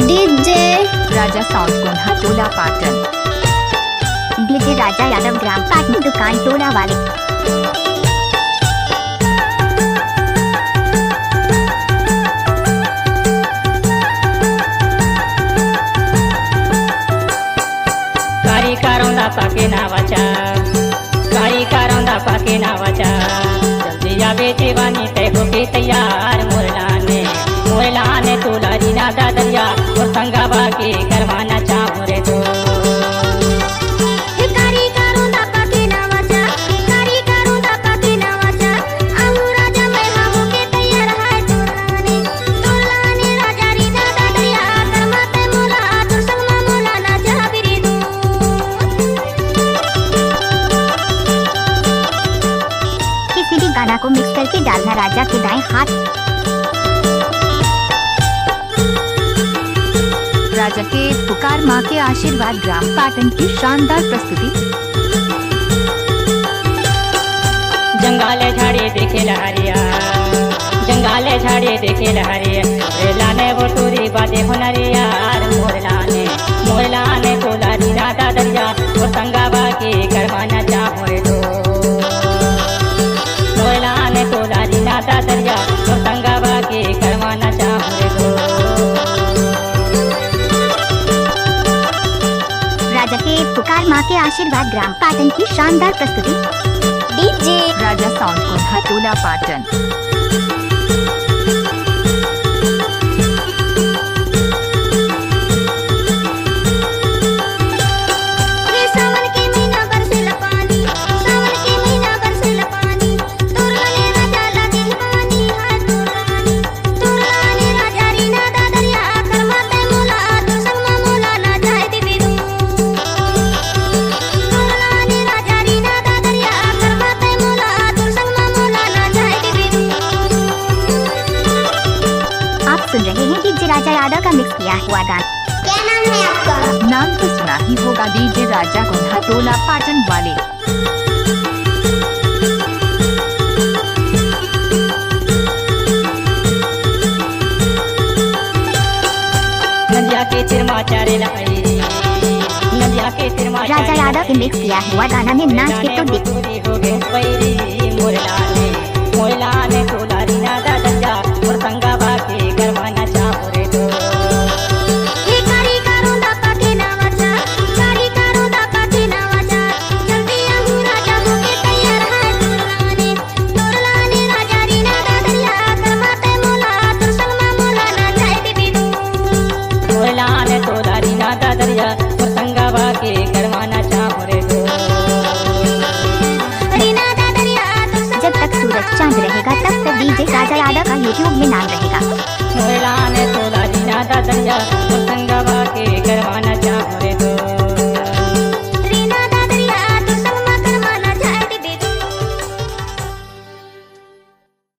DJ राजा south कोन्हा टोला Patan. DJ राजा यादव ग्राम पाटन दुकान टोला वाले। पाके नावाचा काही कारौंदा पाके नावाचा जल्दी या बेचेवानी तय होके तैयार मोरलाने तुला रीना दादरिया और संगा बाके करवाना चाहूं रे तो गाना को मिक्स करके डालना राजा के दाएं हाथ। राजा के पुकार माँ के आशीर्वाद ग्राम पाटन की शानदार प्रस्तुति। जंगाले झाड़ी देखे लहरिया जंगाले झाड़ी देखे लहरिया मोरलाने वो टूरी बाजे हुनरिया मोरलाने तोला रीना दादरिया वो संगा बाके करवाना चाहूं रे तो तोला रीना दादरिया और संगा बाके करवाना चाहूं रे तो राजा के पुकार माँ के आशीर्वाद ग्राम पाटन की शानदार प्रस्तुति। डीजे राजा साउथ कोन्हा टोला पाटन। सुन रहे हैं डीजे राजा यादव का मिक्स किया हुआ गाना। क्या नाम है आपका? नाम तो सुना ही होगा, डीजे राजा कोन्हा टोला पाटन वाले। नदिया के तिरमा चारे लाई नदिया के तिरमा राजा यादव के मिक्स किया हुआ गाना में नाच के तो देखो मोरलाने तोला रीना दादरिया और संगा बाके करवाना चाहूं रे तो मोरलाने तोला रीना दादरिया और संगा बाके करवाना चाहूं रे तो जब तक सूरज चांद रहेगा तब तक डीजे राजा यादव का यूट्यूब में नाम रहेगा।